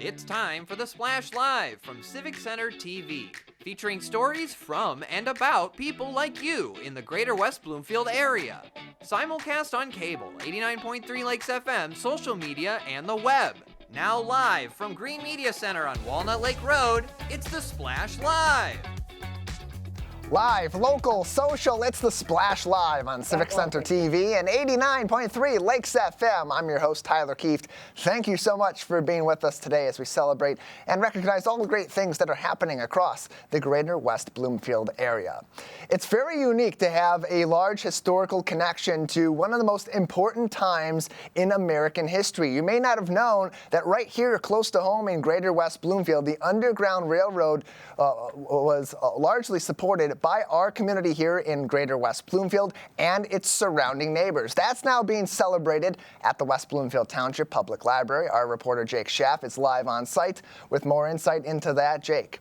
It's time for the Splash Live from Civic Center TV, featuring stories from and about people like you in the greater West Bloomfield area. Simulcast on cable, 89.3 Lakes FM, social media, and the web. Now live from Green Media Center on Walnut Lake Road, it's the Splash Live. Live, local, social, it's the Splash Live on Civic Center TV and 89.3 Lakes FM. I'm your host, Tyler Kieft. Thank you so much for being with us today as we celebrate and recognize all the great things that are happening across the greater West Bloomfield area. It's very unique to have a large historical connection to one of the most important times in American history. You may not have known that right here close to home in greater West Bloomfield, the Underground Railroad was largely supported by our community here in greater West Bloomfield and its surrounding neighbors. That's now being celebrated at the West Bloomfield Township Public Library. Our reporter Jake Schaff is live on site with more insight into that. Jake.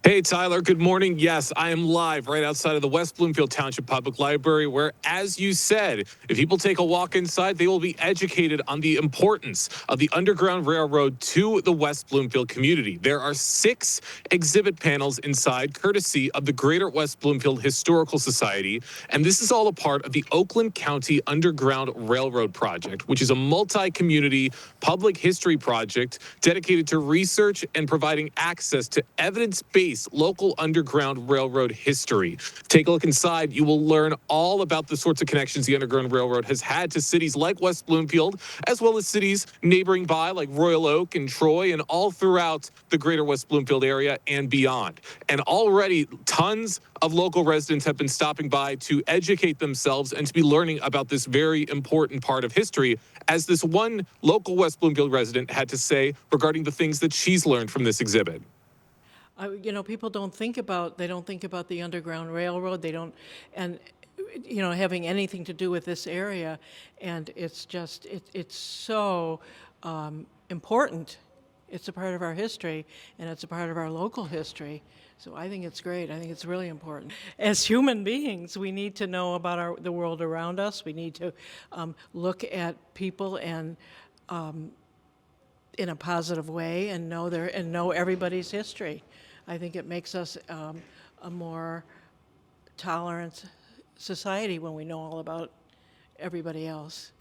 Hey, Tyler, good morning. Yes, I am live right outside of the West Bloomfield Township Public Library where, as you said, if people take a walk inside, they will be educated on the importance of the Underground Railroad to the West Bloomfield community. There are 6 exhibit panels inside, courtesy of the Greater West Bloomfield Historical Society, and this is all a part of the Oakland County Underground Railroad Project, which is a multi-community public history project dedicated to research and providing access to evidence-based local Underground Railroad history. Take a look inside. You will learn all about the sorts of connections the Underground Railroad has had to cities like West Bloomfield, as well as cities neighboring by like Royal Oak and Troy, and all throughout the greater West Bloomfield area and beyond. And already tons of local residents have been stopping by to educate themselves and to be learning about this very important part of history, as this one local West Bloomfield resident had to say regarding the things that she's learned from this exhibit. People don't think about the Underground Railroad. They don't, and having anything to do with this area, and it's just it's so important. It's a part of our history, and it's a part of our local history. So I think it's great. I think it's really important. As human beings, we need to know about the world around us. We need to look at people and in a positive way, and know everybody's history. I think it makes us a more tolerant society when we know all about everybody else.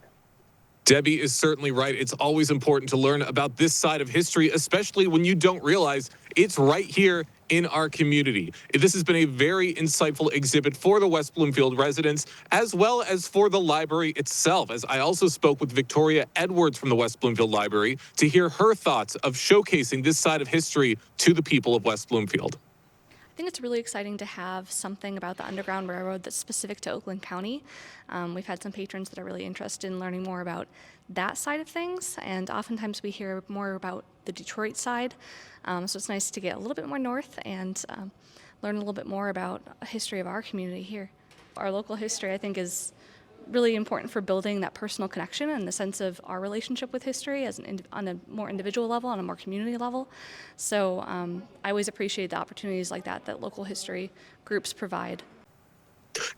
Debbie is certainly right. It's always important to learn about this side of history, especially when you don't realize it's right here in our community. This has been a very insightful exhibit for the West Bloomfield residents, as well as for the library itself, as I also spoke with Victoria Edwards from the West Bloomfield Library to hear her thoughts of showcasing this side of history to the people of West Bloomfield. I think it's really exciting to have something about the Underground Railroad that's specific to Oakland County. We've had some patrons that are really interested in learning more about that side of things, and oftentimes we hear more about the Detroit side. So it's nice to get a little bit more north and learn a little bit more about a history of our community here. Our local history, I think, is really important for building that personal connection and the sense of our relationship with history on a more individual level, on a more community level. So I always appreciate the opportunities like that local history groups provide.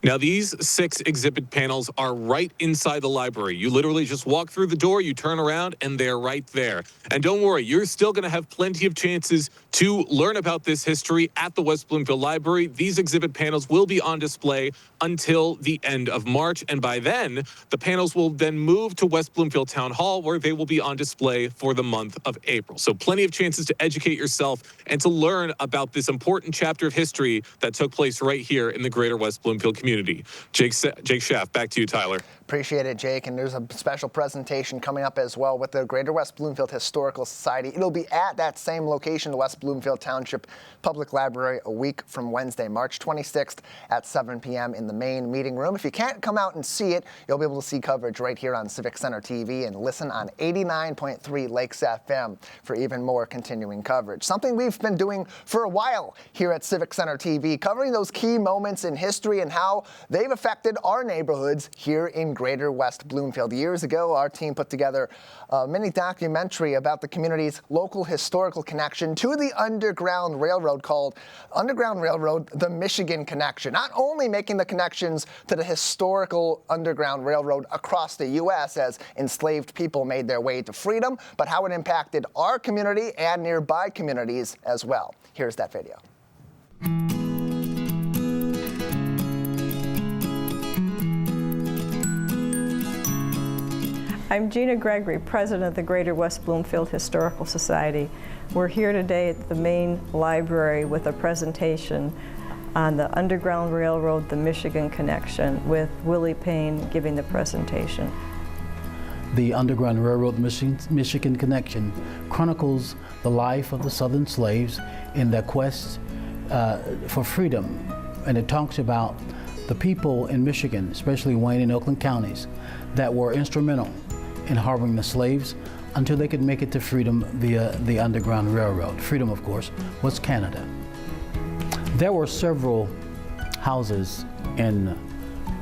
Now, these 6 exhibit panels are right inside the library. You literally just walk through the door, you turn around, and they're right there. And don't worry, you're still going to have plenty of chances to learn about this history at the West Bloomfield Library. These exhibit panels will be on display until the end of March, and by then, the panels will then move to West Bloomfield Town Hall, where they will be on display for the month of April. So plenty of chances to educate yourself and to learn about this important chapter of history that took place right here in the greater West Bloomfield community. Jake Schaff, back to you, Tyler. Appreciate it, Jake. And there's a special presentation coming up as well with the Greater West Bloomfield Historical Society. It'll be at that same location, the West Bloomfield Township Public Library, a week from Wednesday, March 26th at 7 p.m. in the main meeting room. If you can't come out and see it, you'll be able to see coverage right here on Civic Center TV and listen on 89.3 Lakes FM for even more continuing coverage. Something we've been doing for a while here at Civic Center TV, covering those key moments in history and how they've affected our neighborhoods here in greater West Bloomfield. Years ago, our team put together a mini documentary about the community's local historical connection to the Underground Railroad called Underground Railroad, the Michigan Connection. Not only making the connections to the historical Underground Railroad across the U.S. as enslaved people made their way to freedom, but how it impacted our community and nearby communities as well. Here's that video. I'm Gina Gregory, president of the Greater West Bloomfield Historical Society. We're here today at the main library with a presentation on the Underground Railroad, the Michigan Connection, with Willie Payne giving the presentation. The Underground Railroad Michigan Connection chronicles the life of the Southern slaves in their quest for freedom, and it talks about the people in Michigan, especially Wayne and Oakland counties, that were instrumental in harboring the slaves until they could make it to freedom via the Underground Railroad. Freedom, of course, was Canada. There were several houses in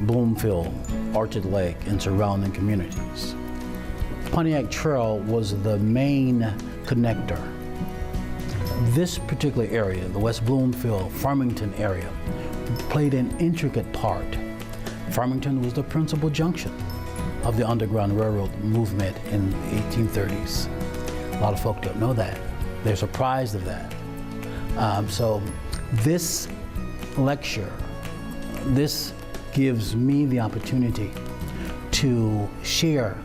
Bloomfield, Orchard Lake, and surrounding communities. Pontiac Trail was the main connector. This particular area, the West Bloomfield, Farmington area, played an intricate part. Farmington was the principal junction of the Underground Railroad movement in the 1830s. A lot of folk don't know that. They're surprised of that. So this lecture, this gives me the opportunity to share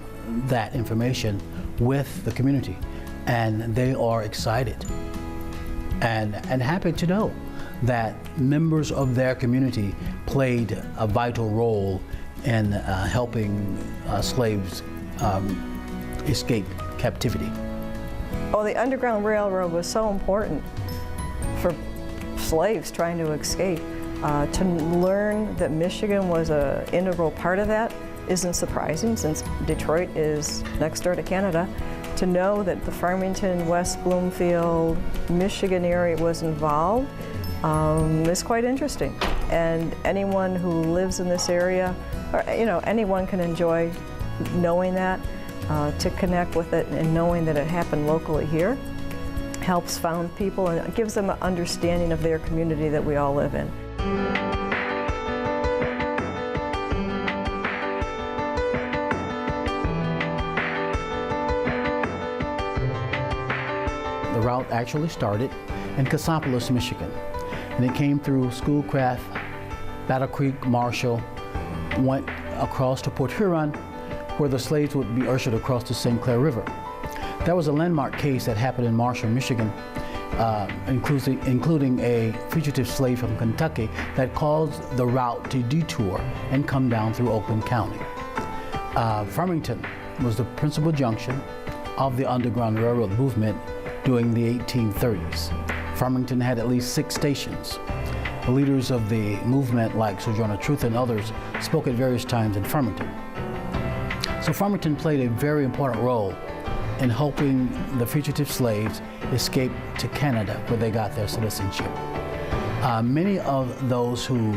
that information with the community, and they are excited and happy to know that members of their community played a vital role in helping slaves escape captivity. Oh, the Underground Railroad was so important for slaves trying to escape. To learn that Michigan was an integral part of that isn't surprising, since Detroit is next door to Canada. To know that the Farmington, West Bloomfield, Michigan area was involved is quite interesting. And anyone who lives in this area, or anyone can enjoy knowing that, to connect with it and knowing that it happened locally here helps found people and it gives them an understanding of their community that we all live in. The route actually started in Cassopolis, Michigan, and it came through Schoolcraft, Battle Creek, Marshall, went across to Port Huron, where the slaves would be ushered across the St. Clair River. That was a landmark case that happened in Marshall, Michigan, including a fugitive slave from Kentucky that caused the route to detour and come down through Oakland County. Farmington was the principal junction of the Underground Railroad movement during the 1830s. Farmington had at least 6 stations. The leaders of the movement, like Sojourner Truth and others, spoke at various times in Farmington. So Farmington played a very important role in helping the fugitive slaves escape to Canada, where they got their citizenship. Many of those who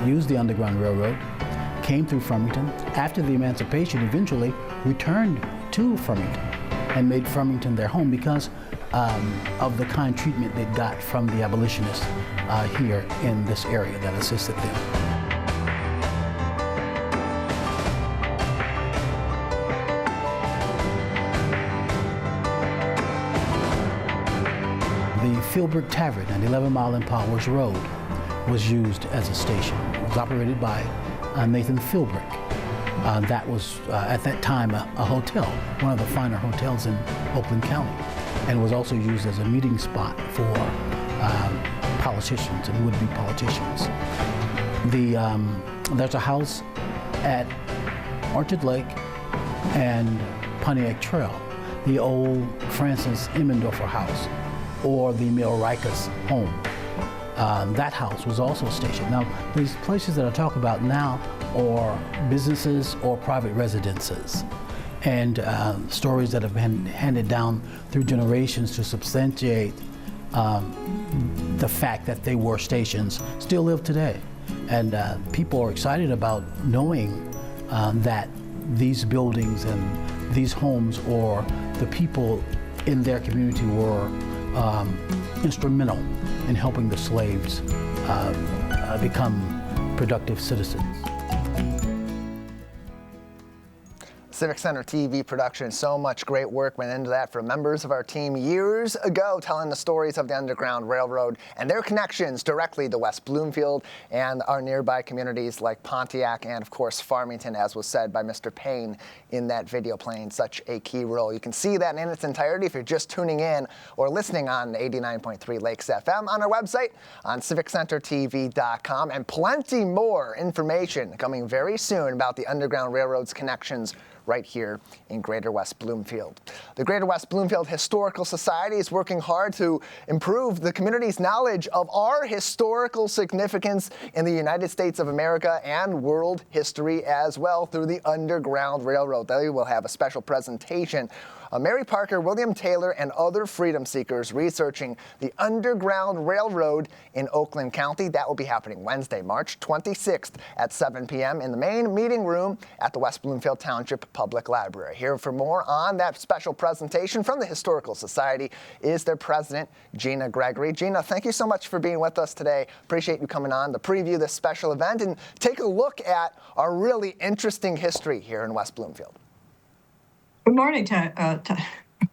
used the Underground Railroad came through Farmington. After the emancipation, eventually returned to Farmington and made Farmington their home because of the kind treatment they got from the abolitionists here in this area that assisted them. The Philbrook Tavern at 11 Mile and Powers Road was used as a station. It was operated by Nathan Philbrook. That was, at that time, a hotel, one of the finer hotels in Oakland County, and was also used as a meeting spot for politicians and would-be politicians. There's a house at Orchard Lake and Pontiac Trail, the old Francis Emmendorfer house, or the Milricus home. That house was also a station. Now, these places that I talk about now are businesses or private residences, and stories that have been handed down through generations to substantiate the fact that they were stations still live today. And people are excited about knowing that these buildings and these homes or the people in their community were instrumental in helping the slaves become productive citizens. Civic Center TV production. So much great work went into that from members of our team years ago, telling the stories of the Underground Railroad and their connections directly to West Bloomfield and our nearby communities like Pontiac and, of course, Farmington, as was said by Mr. Payne in that video, playing such a key role. You can see that in its entirety if you're just tuning in or listening on 89.3 Lakes FM on our website on civiccentertv.com, and plenty more information coming very soon about the Underground Railroad's connections right here in Greater West Bloomfield. The Greater West Bloomfield Historical Society is working hard to improve the community's knowledge of our historical significance in the United States of America and world history as well through the Underground Railroad. They will have a special presentation. Mary Parker, William Taylor, and other freedom seekers researching the Underground Railroad in Oakland County. That will be happening Wednesday, March 26th at 7 p.m. in the main meeting room at the West Bloomfield Township Public Library. Here for more on that special presentation from the Historical Society is their president, Gina Gregory. Gina, thank you so much for being with us today. Appreciate you coming on to preview this special event and take a look at our really interesting history here in West Bloomfield. Good morning,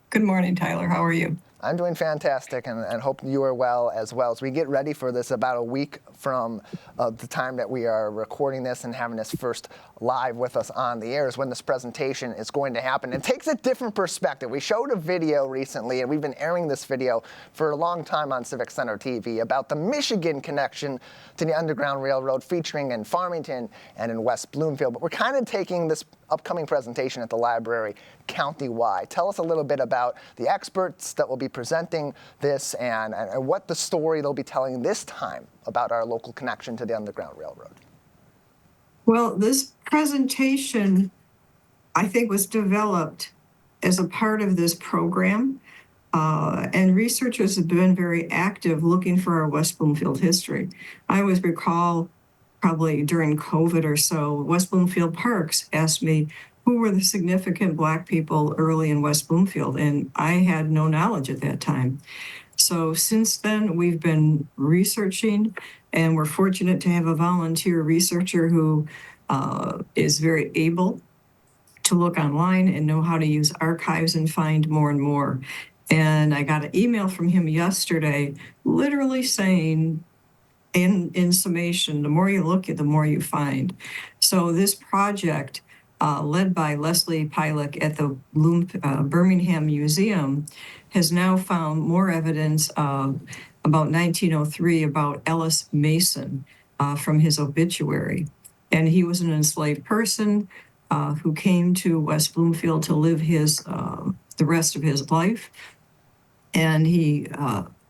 Good morning, Tyler. How are you? I'm doing fantastic and hope you are well as we get ready for this about a week from the time that we are recording this and having this first live with us on the air is when this presentation is going to happen. It takes a different perspective. We showed a video recently, and we've been airing this video for a long time on Civic Center TV about the Michigan connection to the Underground Railroad featuring in Farmington and in West Bloomfield. But we're kind of taking this upcoming presentation at the library county-wide. Tell us a little bit about the experts that will be presenting this and what the story they'll be telling this time about our local connection to the Underground Railroad. Well, this presentation, I think, was developed as a part of this program, and researchers have been very active looking for our West Bloomfield history. I always recall probably during COVID or so, West Bloomfield Parks asked me who were the significant Black people early in West Bloomfield, and I had no knowledge at that time. So since then, we've been researching, and we're fortunate to have a volunteer researcher who is very able to look online and know how to use archives and find more and more. And I got an email from him yesterday, literally saying, in summation, the more you look, the more you find. So this project, led by Leslie Pilek at the Birmingham Museum, has now found more evidence of about 1903 about Ellis Mason from his obituary. And he was an enslaved person who came to West Bloomfield to live the rest of his life. And the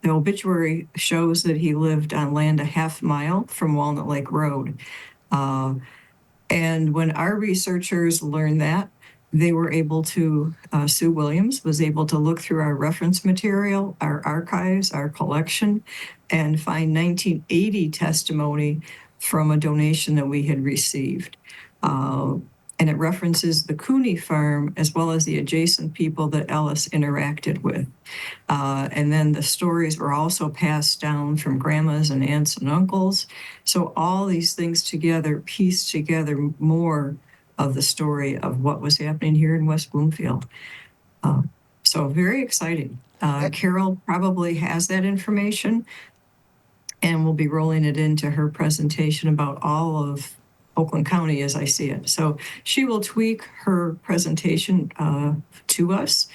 obituary shows that he lived on land a half mile from Walnut Lake Road. And when our researchers learned that, they were able to, Sue Williams was able to look through our reference material, our archives, our collection, and find 1980 testimony from a donation that we had received. And it references the Cooney farm as well as the adjacent people that Ellis interacted with. And then the stories were also passed down from grandmas and aunts and uncles. So all these things together piece together more of the story of what was happening here in West Bloomfield. So very exciting. Carol probably has that information, and we'll be rolling it into her presentation about all of Oakland County as I see it. So she will tweak her presentation to us.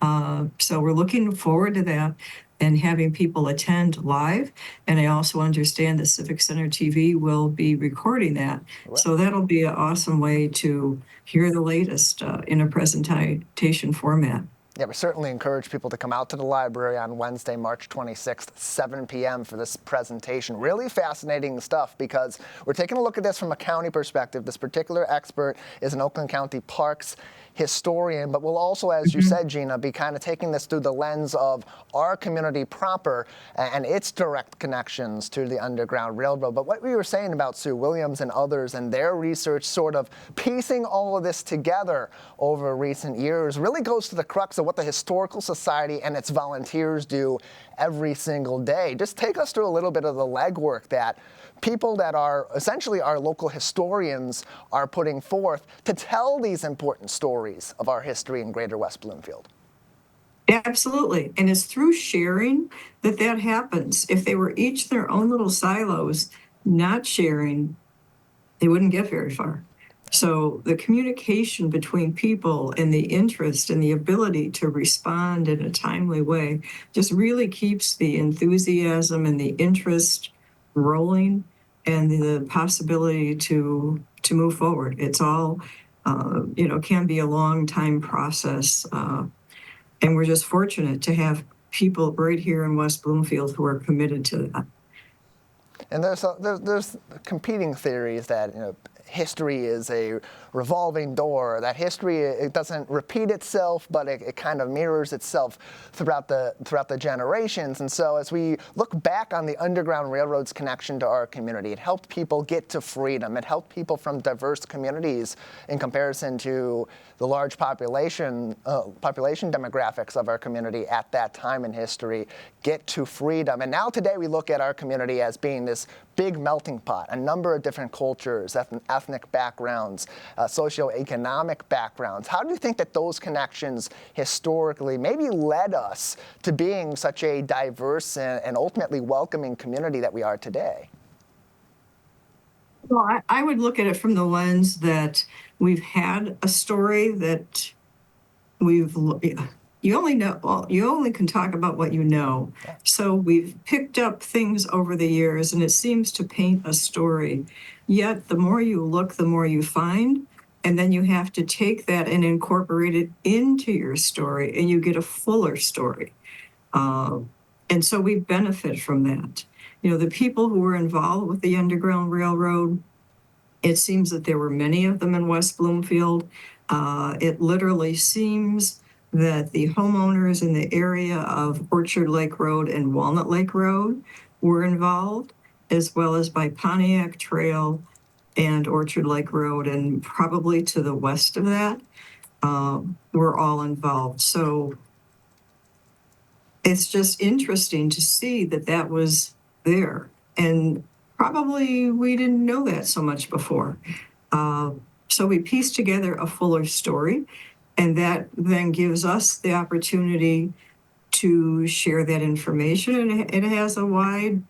So we're looking forward to that and having people attend live. And I also understand the Civic Center TV will be recording that. Wow. So that'll be an awesome way to hear the latest in a presentation format. Yeah, we certainly encourage people to come out to the library on Wednesday, March 26th, 7 p.m. for this presentation. Really fascinating stuff because we're taking a look at this from a county perspective. This particular expert is an Oakland County Parks historian, but we'll also, as you said, Gina, be kind of taking this through the lens of our community proper and its direct connections to the Underground Railroad. But what we were saying about Sue Williams and others and their research sort of piecing all of this together over recent years really goes to the crux of what the Historical Society and its volunteers do every single day. Just take us through a little bit of the legwork that people that are essentially our local historians are putting forth to tell these important stories of our history in Greater West Bloomfield. Absolutely. And it's through sharing that that happens. If they were each their own little silos, not sharing, they wouldn't get very far. So the communication between people and the interest and the ability to respond in a timely way just really keeps the enthusiasm and the interest rolling and the possibility to move forward. It's all, can be a long time process. And we're just fortunate to have people right here in West Bloomfield who are committed to that. And there's competing theories that history is a revolving door, that history, it doesn't repeat itself, but it kind of mirrors itself throughout the generations. And so as we look back on the Underground Railroad's connection to our community, it helped people get to freedom. It helped people from diverse communities in comparison to the large population demographics of our community at that time in history get to freedom. And now today we look at our community as being this big melting pot, a number of different cultures, ethnic backgrounds, socioeconomic backgrounds. How do you think that those connections historically maybe led us to being such a diverse and ultimately welcoming community that we are today? Well, I would look at it from the lens that we've had a story that you only can talk about what you know. So we've picked up things over the years and it seems to paint a story. Yet the more you look, the more you find. And then you have to take that and incorporate it into your story and you get a fuller story. And so we benefit from that. The people who were involved with the Underground Railroad, it seems that there were many of them in West Bloomfield. It literally seems that the homeowners in the area of Orchard Lake Road and Walnut Lake Road were involved, as well as by Pontiac Trail and Orchard Lake Road, and probably to the west of that, were all involved. So it's just interesting to see that that was there. And probably we didn't know that so much before. So we pieced together a fuller story, and that then gives us the opportunity to share that information, and it has a wide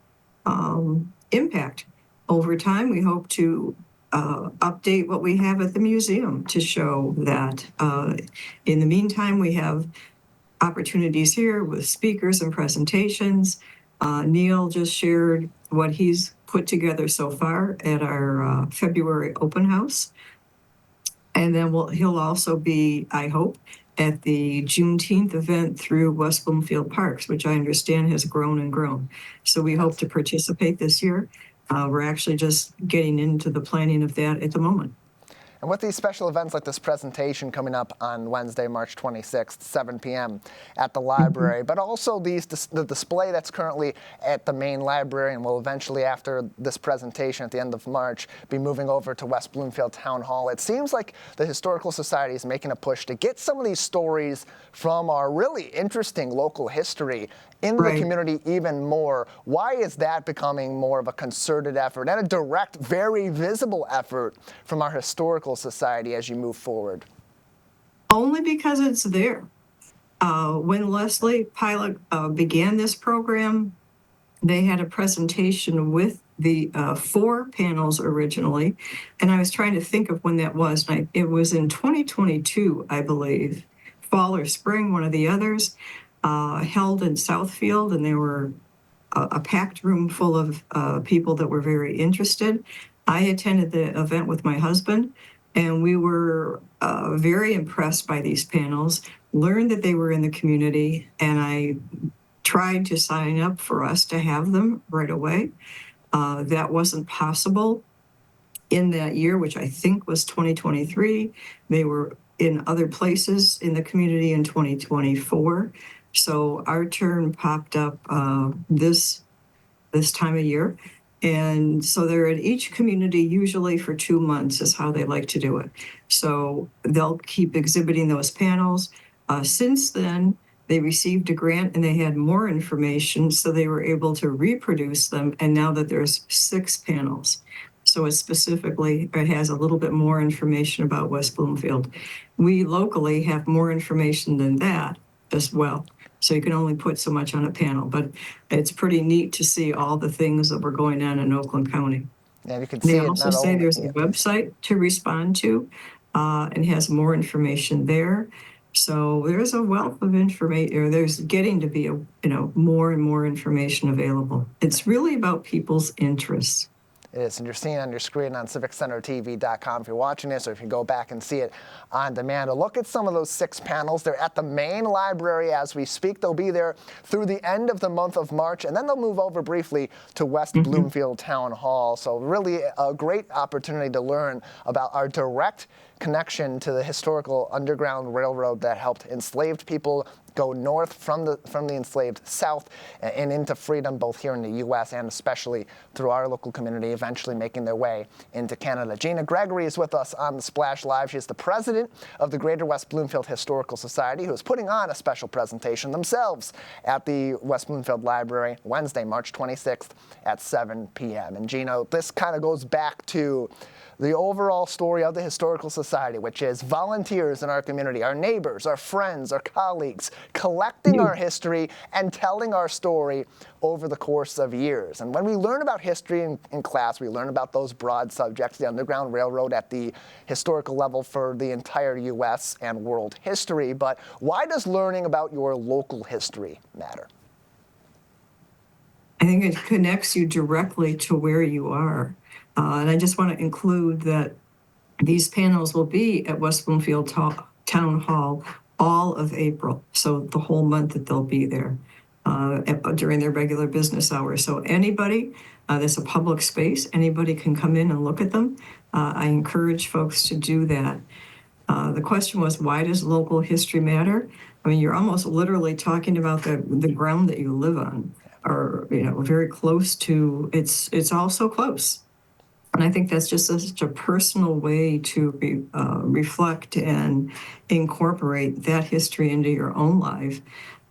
impact. Over time, we hope to update what we have at the museum to show that. In the meantime, we have opportunities here with speakers and presentations. Neil just shared what he's put together so far at our February open house. And then he'll also be, I hope, at the Juneteenth event through West Bloomfield Parks, which I understand has grown and grown. So we hope to participate this year. We're actually just getting into the planning of that at the moment. And with these special events like this presentation coming up on Wednesday, March 26th, 7 p.m. at the library, but also the display that's currently at the main library and will eventually, after this presentation at the end of March, be moving over to West Bloomfield Town Hall. It seems like the Historical Society is making a push to get some of these stories from our really interesting local history into the community even more. Why is that becoming more of a concerted effort and a direct, very visible effort from our Historical Society as you move forward? Only because it's there. When Leslie Pilot began this program, they had a presentation with the 4 panels originally, and I was trying to think of when that was. It was in 2022, I believe, fall or spring, one of the others. Held in Southfield, and they were a packed room full of people that were very interested. I attended the event with my husband, and we were very impressed by these panels, learned that they were in the community, and I tried to sign up for us to have them right away. That wasn't possible in that year, which I think was 2023. They were in other places in the community in 2024. So our turn popped up this time of year. And so they're at each community usually for 2 months is how they like to do it. So they'll keep exhibiting those panels. Since then, they received a grant and they had more information, so they were able to reproduce them. And now that there's 6 panels, so it has a little bit more information about West Bloomfield. We locally have more information than that as well. So you can only put so much on a panel, but it's pretty neat to see all the things that were going on in Oakland County. Yeah, you can see They it also not say only- there's a website to respond to, and has more information there. So there's a wealth of information, or there's getting to be more and more information available. It's really about people's interests. It is, and you're seeing on your screen on civiccentertv.com if you're watching this, or if you go back and see it on demand. A look at some of those 6 panels. They're at the main library as we speak. They'll be there through the end of the month of March, and then they'll move over briefly to West Bloomfield Town Hall. So really a great opportunity to learn about our direct connection to the historical Underground Railroad that helped enslaved people go north from the enslaved South and into freedom, both here in the U.S. and especially through our local community, eventually making their way into Canada. Gina Gregory is with us on the Splash Live. She's the president of the Greater West Bloomfield Historical Society, who is putting on a special presentation themselves at the West Bloomfield Library Wednesday, March 26th at 7 p.m. And Gina, this kind of goes back to the overall story of the Historical Society, which is volunteers in our community, our neighbors, our friends, our colleagues, collecting our history and telling our story over the course of years. And when we learn about history in class, we learn about those broad subjects, the Underground Railroad at the historical level for the entire U.S. and world history. But why does learning about your local history matter? I think it connects you directly to where you are. And I just want to include that these panels will be at West Bloomfield Town Hall all of April, so the whole month that they'll be there during their regular business hours. So anybody, there's a public space, anybody can come in and look at them. I encourage folks to do that. The question was, why does local history matter? I mean, you're almost literally talking about the ground that you live on, or very close to. It's all so close. And I think that's just such a personal way to reflect and incorporate that history into your own life,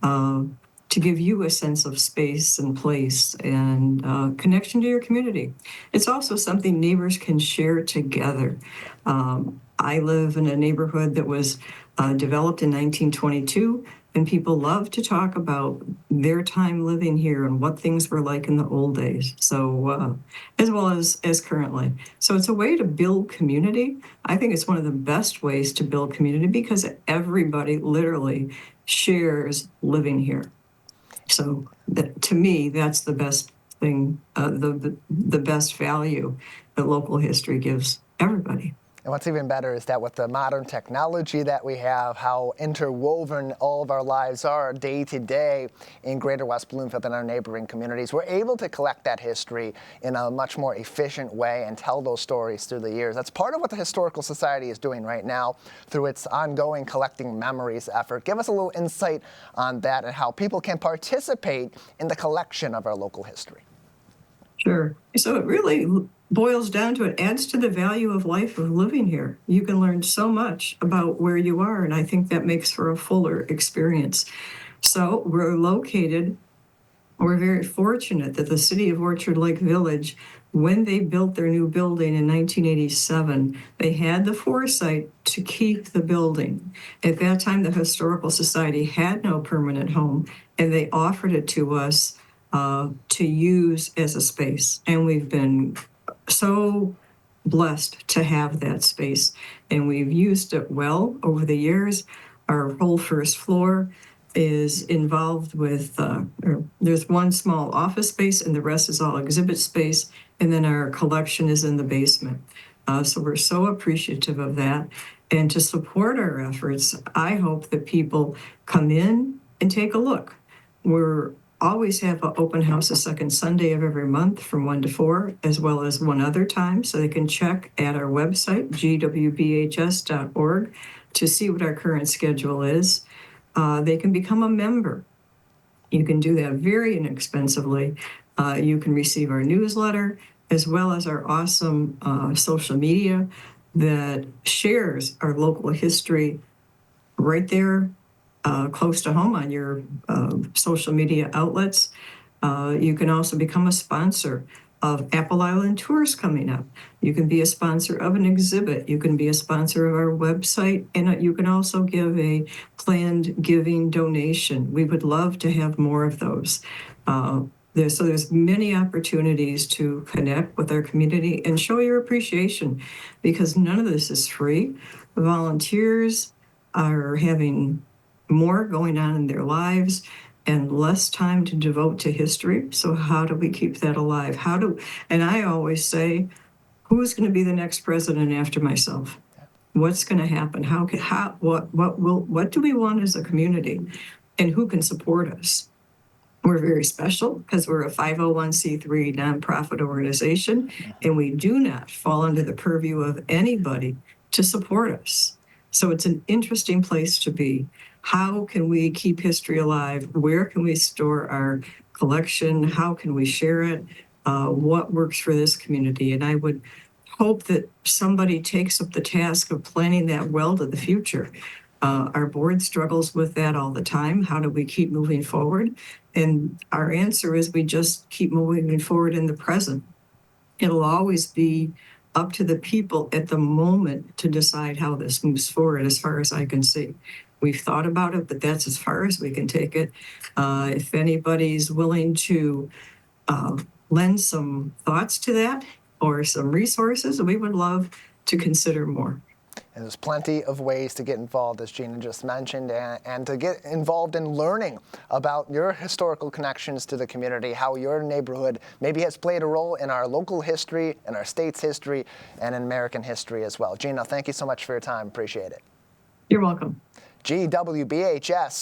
to give you a sense of space and place and connection to your community. It's also something neighbors can share together. I live in a neighborhood that was developed in 1922. And people love to talk about their time living here and what things were like in the old days, so as well as currently. So it's a way to build community. I think it's one of the best ways to build community because everybody literally shares living here. So to me, that's the best thing, the best value that local history gives everybody. And what's even better is that with the modern technology that we have, how interwoven all of our lives are day to day in Greater West Bloomfield and our neighboring communities, we're able to collect that history in a much more efficient way and tell those stories through the years. That's part of what the Historical Society is doing right now through its ongoing Collecting Memories effort. Give us a little insight on that and how people can participate in the collection of our local history. Sure. So it really boils down to, it adds to the value of life of living here. You can learn so much about where you are, and I think that makes for a fuller experience. So we're very fortunate that the city of Orchard Lake Village, when they built their new building in 1987, they had the foresight to keep the building. At that time, the Historical Society had no permanent home, and they offered it to us to use as a space. And we've been so blessed to have that space, and we've used it well over the years. Our whole first floor is involved with, there's one small office space and the rest is all exhibit space, and then our collection is in the basement. So we're so appreciative of that. And to support our efforts, I hope that people come in and take a look. We're always have an open house the second Sunday of every month from 1 to 4, as well as one other time. So they can check at our website, gwbhs.org, to see what our current schedule is, they can become a member. You can do that very inexpensively. You can receive our newsletter as well as our awesome social media that shares our local history right there close to home on your social media outlets. You can also become a sponsor of Apple Island Tours coming up. You can be a sponsor of an exhibit. You can be a sponsor of our website, and you can also give a planned giving donation. We would love to have more of those. There's many opportunities to connect with our community and show your appreciation, because none of this is free. Volunteers are having more going on in their lives and less time to devote to history. So how do we keep that alive? And I always say, who's going to be the next president after myself? What's going to happen? What do we want as a community, and who can support us? We're very special because we're a 501c3 nonprofit organization, and we do not fall under the purview of anybody to support us. So it's an interesting place to be. How can we keep history alive? Where can we store our collection? How can we share it? What works for this community? And I would hope that somebody takes up the task of planning that well to the future. Our board struggles with that all the time. How do we keep moving forward? And our answer is we just keep moving forward in the present. It'll always be up to the people at the moment to decide how this moves forward, as far as I can see. We've thought about it, but that's as far as we can take it. If anybody's willing to lend some thoughts to that or some resources, we would love to consider more. And there's plenty of ways to get involved, as Gina just mentioned, and to get involved in learning about your historical connections to the community, how your neighborhood maybe has played a role in our local history, in our state's history, and in American history as well. Gina, thank you so much for your time. Appreciate it. You're welcome. GWBHS.org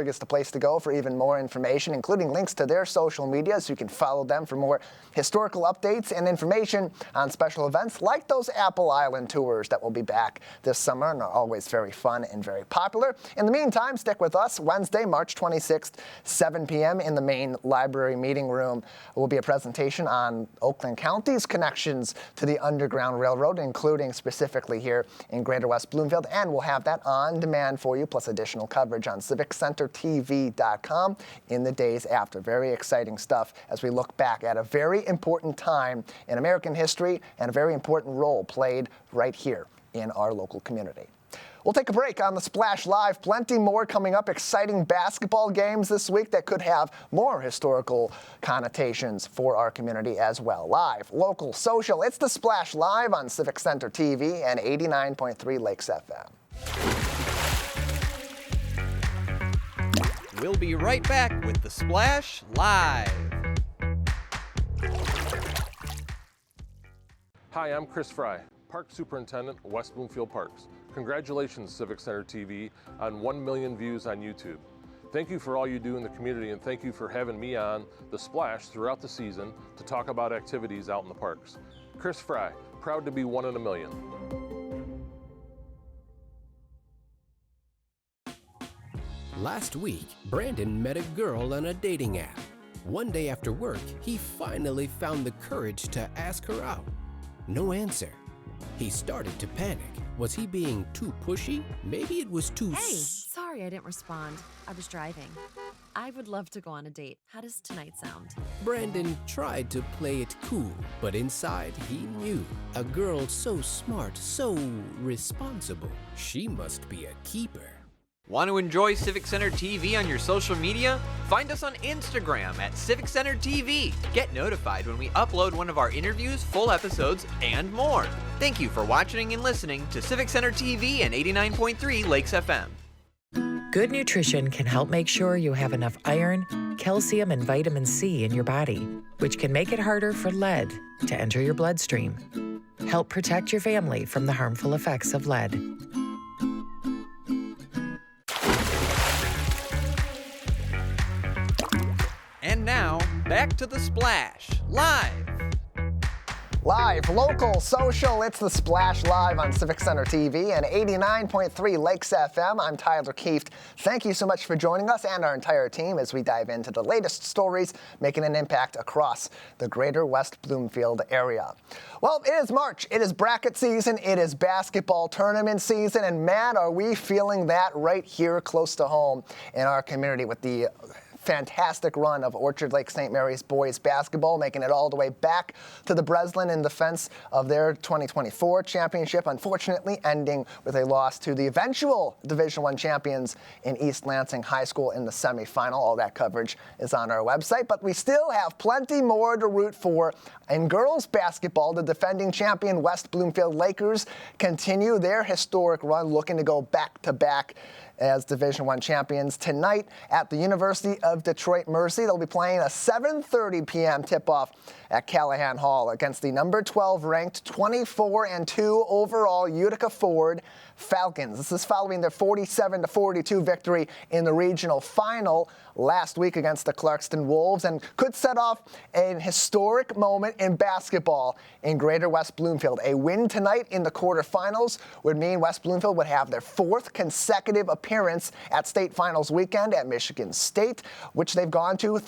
is the place to go for even more information, including links to their social media, so you can follow them for more historical updates and information on special events like those Apple Island tours that will be back this summer and are always very fun and very popular. In the meantime, stick with us. Wednesday, March 26th, 7 p.m. in the main library meeting room will be a presentation on Oakland County's connections to the Underground Railroad, including specifically here in Greater West Bloomfield, and we'll have that on demand for you, plus additional coverage on civiccentertv.com in the days after. Very exciting stuff as we look back at a very important time in American history and a very important role played right here in our local community. We'll take a break on the Splash Live. Plenty more coming up. Exciting basketball games this week that could have more historical connotations for our community as well. Live, local, social. It's the Splash Live on Civic Center TV and 89.3 Lakes FM. We'll be right back with the Splash Live. Hi, I'm Chris Fry, Park Superintendent, West Bloomfield Parks. Congratulations, Civic Center TV, on 1 million views on YouTube. Thank you for all you do in the community, and thank you for having me on The Splash throughout the season to talk about activities out in the parks. Chris Fry, proud to be 1 in a million. Last week, Brandon met a girl on a dating app. One day after work, he finally found the courage to ask her out. No answer. He started to panic. Was he being too pushy? Maybe it was too... Hey, sorry I didn't respond. I was driving. I would love to go on a date. How does tonight sound? Brandon tried to play it cool, but inside he knew. A girl so smart, so responsible. She must be a keeper. Want to enjoy Civic Center TV on your social media? Find us on Instagram at Civic Center TV. Get notified when we upload one of our interviews, full episodes, and more. Thank you for watching and listening to Civic Center TV and 89.3 Lakes FM. Good nutrition can help make sure you have enough iron, calcium, and vitamin C in your body, which can make it harder for lead to enter your bloodstream. Help protect your family from the harmful effects of lead. And now, back to the Splash Live. Live, local, social, it's the Splash Live on Civic Center TV and 89.3 Lakes FM. I'm Tyler Kieft. Thank you so much for joining us and our entire team as we dive into the latest stories making an impact across the greater West Bloomfield area. Well, it is March. It is bracket season. It is basketball tournament season. And man, are we feeling that right here close to home in our community with the fantastic run of Orchard Lake St. Mary's boys basketball, making it all the way back to the Breslin in defense of their 2024 championship, unfortunately ending with a loss to the eventual Division I champions in East Lansing High School in the semifinal. All that coverage is on our website, but we still have plenty more to root for. In girls basketball, the defending champion West Bloomfield Lakers continue their historic run, looking to go back-to-back as Division I champions tonight at the University of Detroit Mercy. They'll be playing a 7:30 p.m. tip-off at Callahan Hall against the number 12 ranked 24-2 overall Utica Ford Falcons. This is following their 47-42 victory in the regional final last week against the Clarkston Wolves, and could set off an historic moment in basketball in Greater West Bloomfield. A win tonight in the quarterfinals would mean West Bloomfield would have their fourth consecutive appearance at state finals weekend at Michigan State, which they've gone to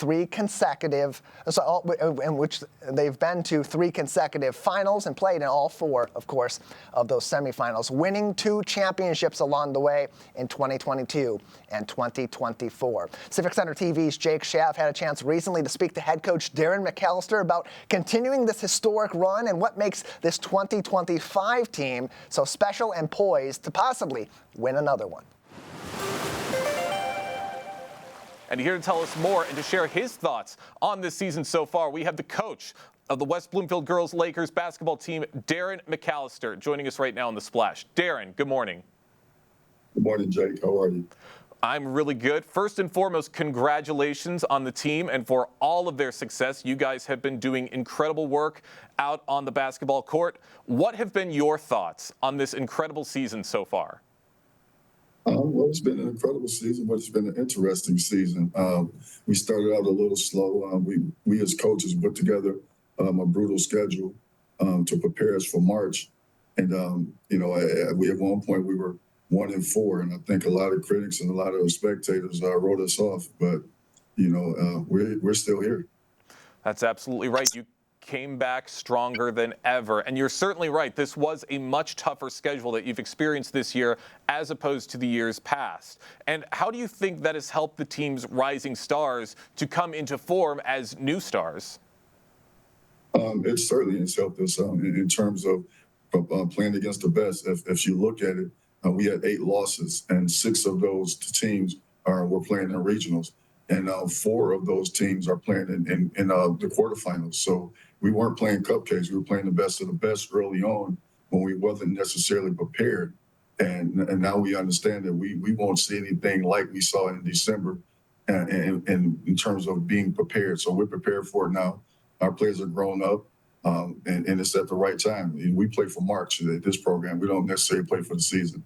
they've been to three consecutive finals and played in all four, of course, of those semifinals, winning 2 championships along the way in 2022 and 2024. Civic Center TV's Jake Schaff had a chance recently to speak to head coach Darren McAllister about continuing this historic run and what makes this 2025 team so special and poised to possibly win another one. And here to tell us more and to share his thoughts on this season so far, we have the coach of the West Bloomfield Girls Lakers basketball team, Darren McAllister, joining us right now on The Splash. Darren, good morning. Good morning, Jake. How are you? I'm really good. First and foremost, congratulations on the team and for all of their success. You guys have been doing incredible work out on the basketball court. What have been your thoughts on this incredible season so far? Well, it's been an incredible season, but it's been an interesting season. We started out a little slow. We as coaches put together a brutal schedule to prepare us for March. And, we at one point we were 1-4, and I think a lot of critics and a lot of spectators wrote us off. But, we're still here. That's absolutely right. You came back stronger than ever. And you're certainly right. This was a much tougher schedule that you've experienced this year as opposed to the years past. And how do you think that has helped the team's rising stars to come into form as new stars? It certainly has helped us in terms of playing against the best. If you look at it, we had 8 losses, and 6 of those teams were playing in regionals. And 4 of those teams are playing in the quarterfinals. So we weren't playing cupcakes. We were playing the best of the best early on when we wasn't necessarily prepared. And now we understand that we won't see anything like we saw in December and in terms of being prepared. So we're prepared for it now. Our players are grown up, and it's at the right time. We play for March at this program. We don't necessarily play for the season.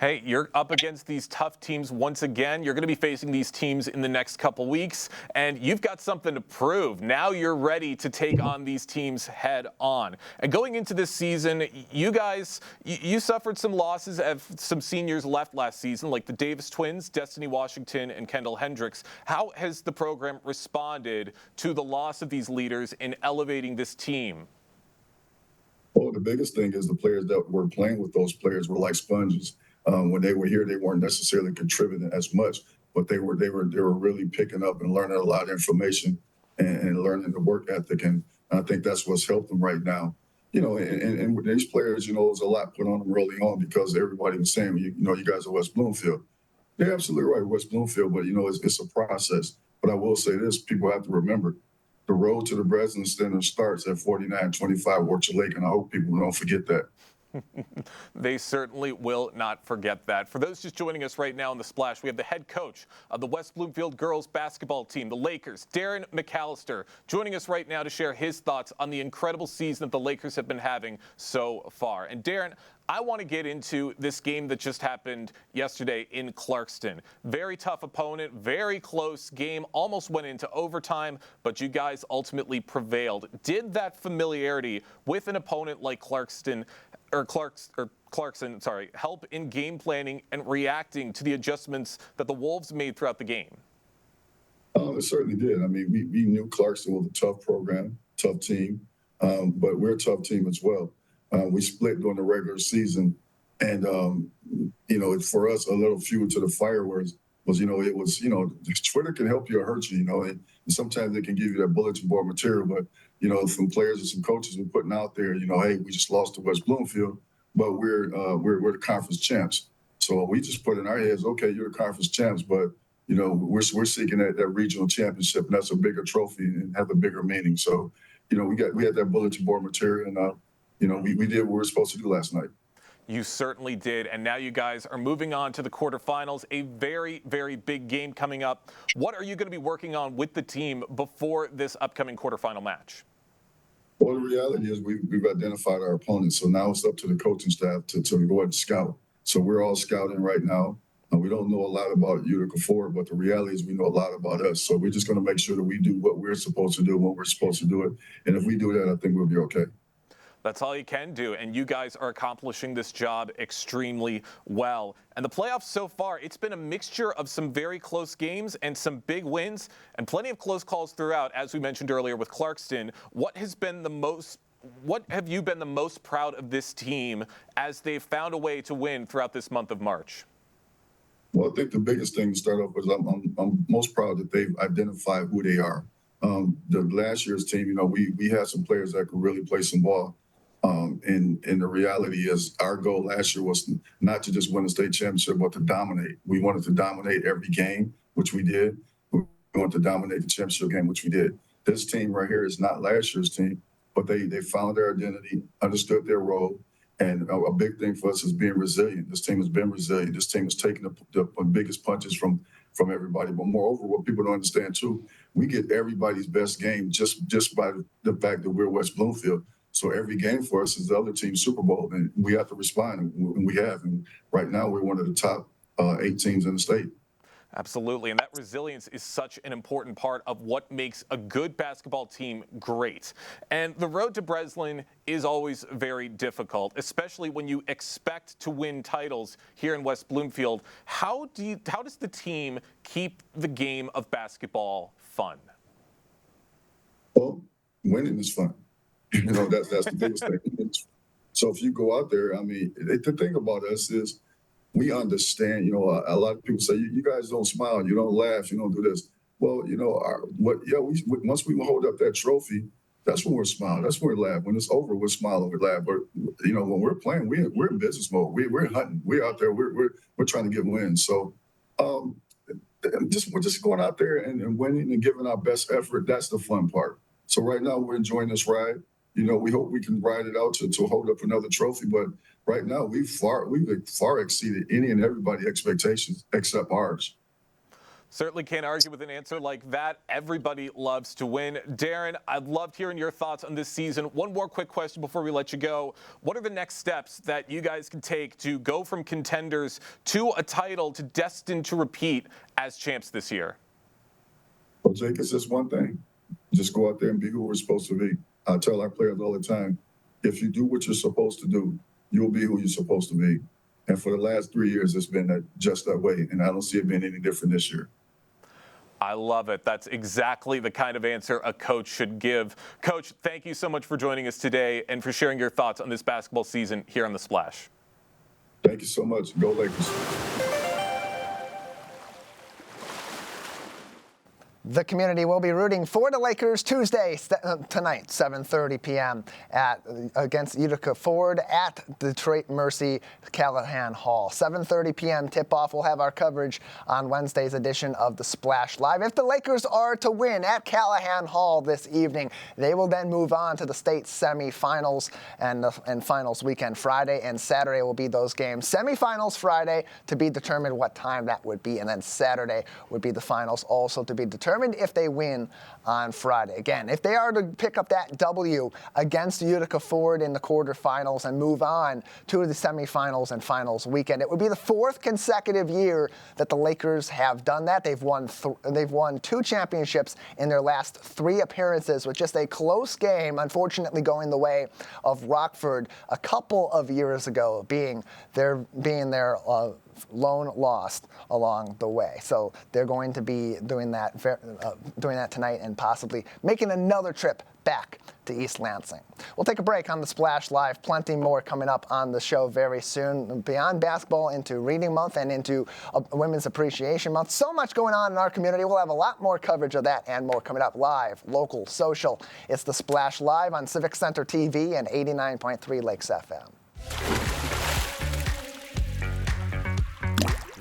Hey, you're up against these tough teams once again. You're going to be facing these teams in the next couple weeks, and you've got something to prove. Now you're ready to take on these teams head on. And going into this season, you guys, you suffered some losses as some seniors left last season, like the Davis twins, Destiny Washington, and Kendall Hendricks. How has the program responded to the loss of these leaders in elevating this team? Well, the biggest thing is the players that were playing with those players were like sponges. When they were here, they weren't necessarily contributing as much, but they were really picking up and learning a lot of information and learning the work ethic. And I think that's what's helped them right now. And with these players, there's a lot put on them early on because everybody was saying, you guys are West Bloomfield. They're absolutely right, West Bloomfield, but it's a process. But I will say this: people have to remember, the road to the Breslin Center starts at 4925 Orchard Lake, and I hope people don't forget that. They certainly will not forget that. For those just joining us right now on The Splash, we have the head coach of the West Bloomfield girls basketball team, the Lakers, Darren McAllister, joining us right now to share his thoughts on the incredible season that the Lakers have been having so far. And Darren, I want to get into this game that just happened yesterday in Clarkston. Very tough opponent, very close game, almost went into overtime, but you guys ultimately prevailed. Did that familiarity with an opponent like Clarkson help in game planning and reacting to the adjustments that the Wolves made throughout the game? It certainly did. I mean, we knew Clarkston was a tough program, tough team, but we're a tough team as well. We split during the regular season, and for us, a little fuel to the fire was Twitter can help you or hurt you, and sometimes it can give you that bulletin board material. But from players and some coaches we're putting out there, hey, we just lost to West Bloomfield, but we're the conference champs. So we just put in our heads, okay, you're the conference champs, but we're seeking that regional championship, and that's a bigger trophy and have a bigger meaning. So we had that bulletin board material, and we did what we were supposed to do last night. You certainly did, and now you guys are moving on to the quarterfinals, a very, very big game coming up. What are you going to be working on with the team before this upcoming quarterfinal match? Well, the reality is we've identified our opponents, so now it's up to the coaching staff to go ahead and scout. So we're all scouting right now. We don't know a lot about Utica Ford, but the reality is we know a lot about us. So we're just going to make sure that we do what we're supposed to do when we're supposed to do it. And if we do that, I think we'll be okay. That's all you can do, and you guys are accomplishing this job extremely well. And the playoffs so far, it's been a mixture of some very close games and some big wins and plenty of close calls throughout, as we mentioned earlier with Clarkston. What have you been the most proud of this team as they've found a way to win throughout this month of March? Well, I think the biggest thing to start off with, I'm most proud that they've identified who they are. The last year's team, we had some players that could really play some ball. And the reality is our goal last year was not to just win the state championship, but to dominate. We wanted to dominate every game, which we did. We wanted to dominate the championship game, which we did. This team right here is not last year's team, but they found their identity, understood their role. And a big thing for us is being resilient. This team has been resilient. This team has taken the biggest punches from everybody. But moreover, what people don't understand too, we get everybody's best game just by the fact that we're West Bloomfield. So every game for us is the other team's Super Bowl, and we have to respond, and we have. And right now, we're one of the top 8 teams in the state. Absolutely, and that resilience is such an important part of what makes a good basketball team great. And the road to Breslin is always very difficult, especially when you expect to win titles here in West Bloomfield. How does the team keep the game of basketball fun? Well, winning is fun. That's the biggest thing. So if you go out there, I mean, the thing about us is we understand, a lot of people say, you guys don't smile, you don't laugh, you don't do this. Well, once we hold up that trophy, that's when we're smiling, that's when we laugh. When it's over, we're smiling, we laugh. But, when we're playing, we're in business mode. We're hunting. We're out there. We're trying to get wins. So we're just going out there and winning and giving our best effort. That's the fun part. So right now we're enjoying this ride. We hope we can ride it out to hold up another trophy. But right now, we've far exceeded any and everybody's expectations except ours. Certainly can't argue with an answer like that. Everybody loves to win. Darren, I'd love hearing your thoughts on this season. One more quick question before we let you go. What are the next steps that you guys can take to go from contenders to a title to destined to repeat as champs this year? Well, Jake, it's just one thing. Just go out there and be who we're supposed to be. I tell our players all the time, if you do what you're supposed to do, you'll be who you're supposed to be. And for the last 3 years, it's been just that way. And I don't see it being any different this year. I love it. That's exactly the kind of answer a coach should give. Coach, thank you so much for joining us today and for sharing your thoughts on this basketball season here on The Splash. Thank you so much. Go Lakers. The community will be rooting for the Lakers Tuesday tonight, 7:30 p.m. against Utica Ford at Detroit Mercy Callahan Hall. 7:30 p.m. tip-off. We'll have our coverage on Wednesday's edition of the Splash Live. If the Lakers are to win at Callahan Hall this evening, they will then move on to the state semifinals and finals weekend. Friday and Saturday will be those games. Semifinals Friday to be determined what time that would be, and then Saturday would be the finals, also to be determined if they win on Friday. Again, if they are to pick up that W against Utica Ford in the quarterfinals and move on to the semifinals and finals weekend, it would be the fourth consecutive year that the Lakers have done that. They've won 2 championships in their last 3 appearances, with just a close game, unfortunately, going the way of Rockford a couple of years ago, being their lone lost along the way. So they're going to be doing that tonight and possibly making another trip back to East Lansing. We'll take a break on the Splash Live. Plenty more coming up on the show very soon. Beyond basketball, into Reading Month and into Women's Appreciation Month. So much going on in our community. We'll have a lot more coverage of that and more coming up live, local, social. It's the Splash Live on Civic Center TV and 89.3 Lakes FM.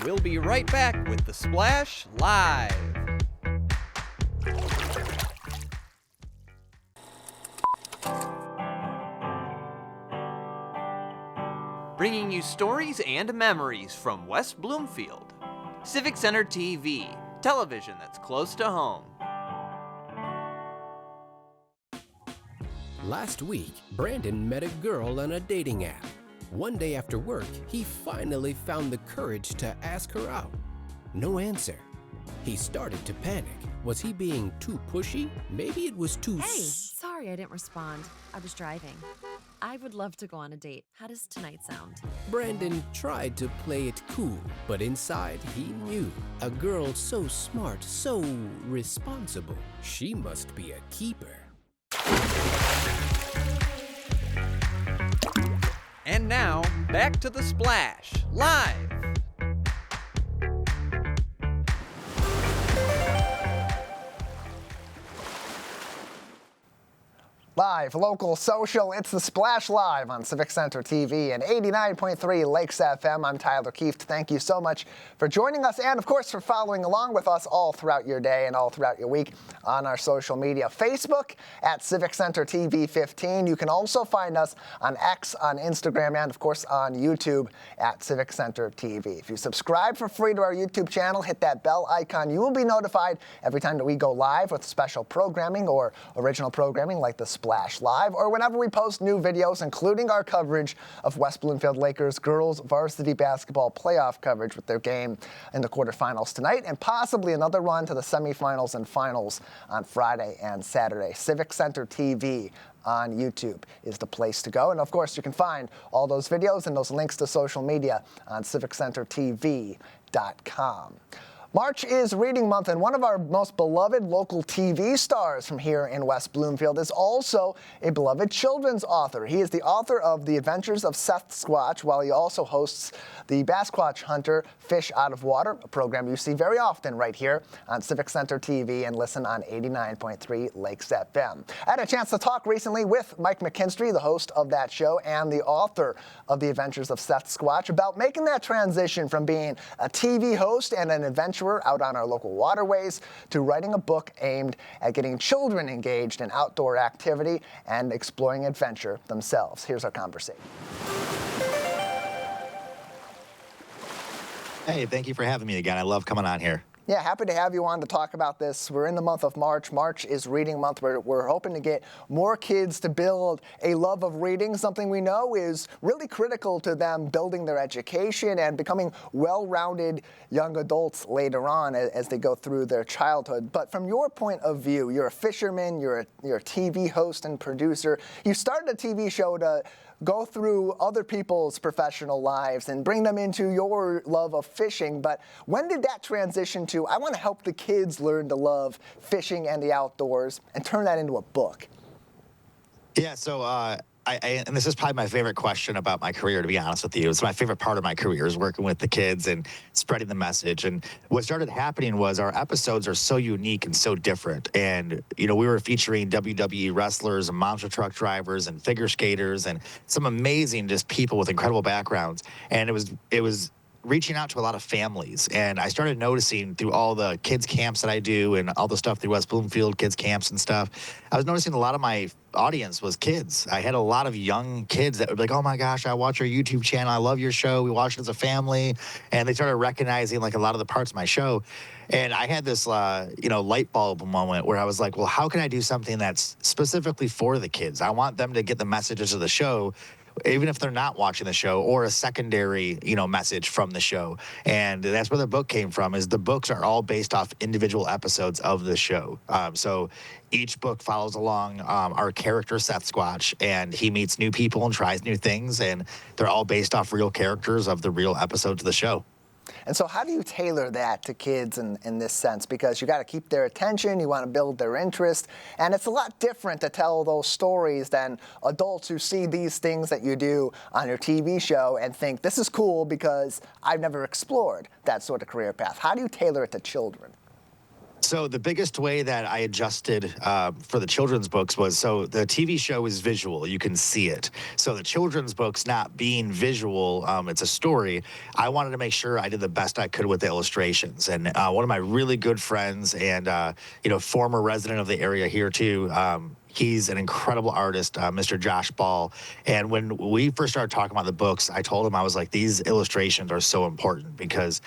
We'll be right back with the Splash Live. Bringing you stories and memories from West Bloomfield. Civic Center TV, television that's close to home. Last week, Brandon met a girl on a dating app. One day after work, he finally found the courage to ask her out. No answer. He started to panic. Was he being too pushy? Maybe it was too... Hey, sorry I didn't respond. I was driving. I would love to go on a date. How does tonight sound? Brandon tried to play it cool, but inside he knew. A girl so smart, so responsible. She must be a keeper. And now, back to the Splash Live. Live, local, social, it's the Splash Live on Civic Center TV and 89.3 Lakes FM. I'm Tyler Keefe. Thank you so much for joining us and, of course, for following along with us all throughout your day and all throughout your week on our social media. Facebook at Civic Center TV 15. You can also find us on X, on Instagram, and, of course, on YouTube at Civic Center TV. If you subscribe for free to our YouTube channel, hit that bell icon. You will be notified every time that we go live with special programming or original programming like the Splash Live, or whenever we post new videos, including our coverage of West Bloomfield Lakers girls varsity basketball playoff coverage with their game in the quarterfinals tonight, and possibly another run to the semifinals and finals on Friday and Saturday. Civic Center TV on YouTube is the place to go. And of course, you can find all those videos and those links to social media on civiccentertv.com. March is Reading Month, and one of our most beloved local TV stars from here in West Bloomfield is also a beloved children's author. He is the author of The Adventures of Seth Squatch, while he also hosts the Basquatch Hunter Fish Out of Water, a program you see very often right here on Civic Center TV and listen on 89.3 Lakes FM. I had a chance to talk recently with Mike McKinstry, the host of that show and the author of The Adventures of Seth Squatch, about making that transition from being a TV host and an adventurer out on our local waterways to writing a book aimed at getting children engaged in outdoor activity and exploring adventure themselves. Here's our conversation. Hey, thank you for having me again. I love coming on here. Yeah, happy to have you on to talk about this. We're in the month of March. March is Reading Month. We're hoping to get more kids to build a love of reading, something we know is really critical to them building their education and becoming well-rounded young adults later on as they go through their childhood. But from your point of view, you're a fisherman, you're a TV host and producer. You started a TV show to go through other people's professional lives and bring them into your love of fishing. But when did that transition to, I want to help the kids learn to love fishing and the outdoors, and turn that into a book? Yeah, so and this is probably my favorite question about my career, to be honest with you. It's my favorite part of my career is working with the kids and spreading the message. And what started happening was our episodes are so unique and so different. And, we were featuring WWE wrestlers and monster truck drivers and figure skaters and some amazing just people with incredible backgrounds. And it was reaching out to a lot of families. And I started noticing through all the kids camps that I do and all the stuff through West Bloomfield kids camps and stuff, I was noticing a lot of my audience was kids. I had a lot of young kids that would be like, oh my gosh, I watch your YouTube channel. I love your show. We watch it as a family. And they started recognizing like a lot of the parts of my show. And I had this, light bulb moment where I was like, well, how can I do something that's specifically for the kids? I want them to get the messages of the show, even if they're not watching the show, or a secondary, message from the show. And that's where the book came from, is the books are all based off individual episodes of the show. So each book follows along our character, Seth Squatch, and he meets new people and tries new things. And they're all based off real characters of the real episodes of the show. And so how do you tailor that to kids in this sense? Because you got to keep their attention, you want to build their interest, and it's a lot different to tell those stories than adults who see these things that you do on your TV show and think, this is cool because I've never explored that sort of career path. How do you tailor it to children? So the biggest way that I adjusted for the children's books was, so the TV show is visual, you can see it. So the children's books not being visual, it's a story, I wanted to make sure I did the best I could with the illustrations. And one of my really good friends and, former resident of the area here too, he's an incredible artist, Mr. Josh Ball. And when we first started talking about the books, I told him, I was like, these illustrations are so important because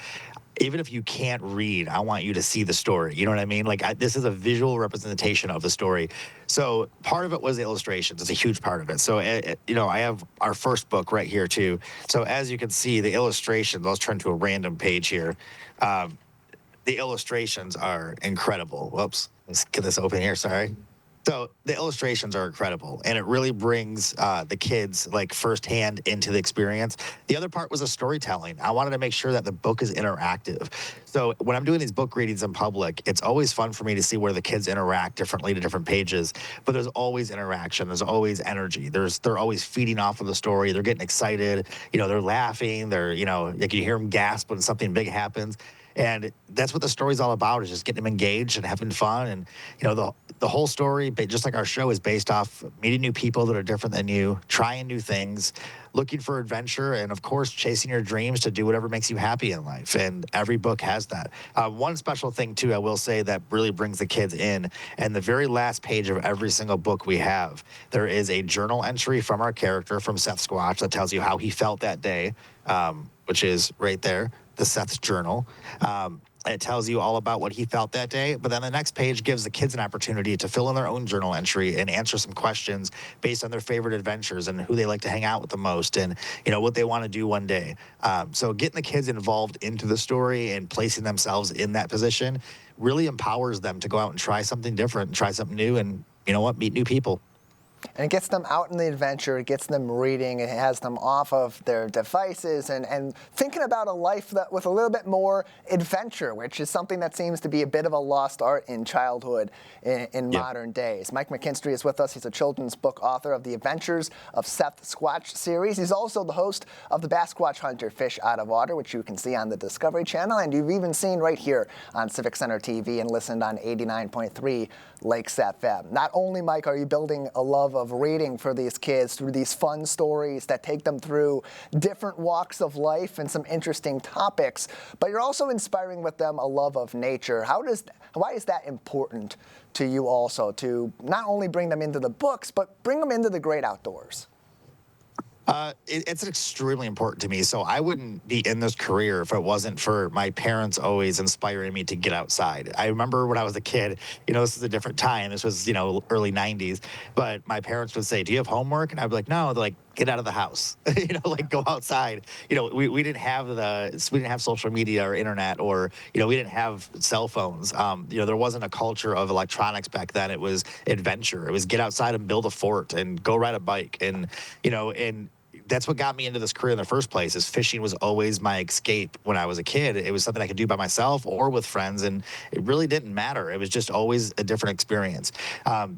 even if you can't read, I want you to see the story. You know what I mean? Like, this is a visual representation of the story. So part of it was the illustrations. It's a huge part of it. So, I have our first book right here, too. So as you can see, the illustrations, let's turn to a random page here. The illustrations are incredible. Whoops, let's get this open here, sorry. So the illustrations are incredible, and it really brings the kids like firsthand into the experience. The other part was the storytelling. I wanted to make sure that the book is interactive. So when I'm doing these book readings in public, it's always fun for me to see where the kids interact differently to different pages. But there's always interaction. There's always energy. They're always feeding off of the story. They're getting excited. They're laughing. They're, like you hear them gasp when something big happens. And that's what the story's all about, is just getting them engaged and having fun. And, the whole story, just like our show, is based off meeting new people that are different than you, trying new things, looking for adventure, and, of course, chasing your dreams to do whatever makes you happy in life. And every book has that. One special thing, too, I will say that really brings the kids in, and the very last page of every single book we have, there is a journal entry from our character, from Seth Squatch, that tells you how he felt that day, which is right there, the Seth's journal. It tells you all about what he felt that day, but then the next page gives the kids an opportunity to fill in their own journal entry and answer some questions based on their favorite adventures and who they like to hang out with the most, and what they want to do one day. So getting the kids involved into the story and placing themselves in that position really empowers them to go out and try something different and try something new, and meet new people. And it gets them out in the adventure, it gets them reading, it has them off of their devices and thinking about a life with a little bit more adventure, which is something that seems to be a bit of a lost art in childhood in modern days. Mike McKinstry is with us. He's a children's book author of The Adventures of Seth Squatch series. He's also the host of the Bass Squatch Hunter Fish Out of Water, which you can see on the Discovery Channel, and you've even seen right here on Civic Center TV and listened on 89.3 Lakes FM. Not only, Mike, are you building a love of reading for these kids through these fun stories that take them through different walks of life and some interesting topics, but you're also inspiring with them a love of nature. Why is that important to you also, to not only bring them into the books, but bring them into the great outdoors? It's extremely important to me. So I wouldn't be in this career if it wasn't for my parents always inspiring me to get outside. I remember when I was a kid, this is a different time. This was, early 90s. But my parents would say, do you have homework? And I'd be like, no. They're like, get out of the house, go outside. We didn't have social media or internet, or, we didn't have cell phones. There wasn't a culture of electronics back then. It was adventure. It was get outside and build a fort and go ride a bike. And, and that's what got me into this career in the first place, is fishing was always my escape when I was a kid. It was something I could do by myself or with friends, and it really didn't matter. It was just always a different experience.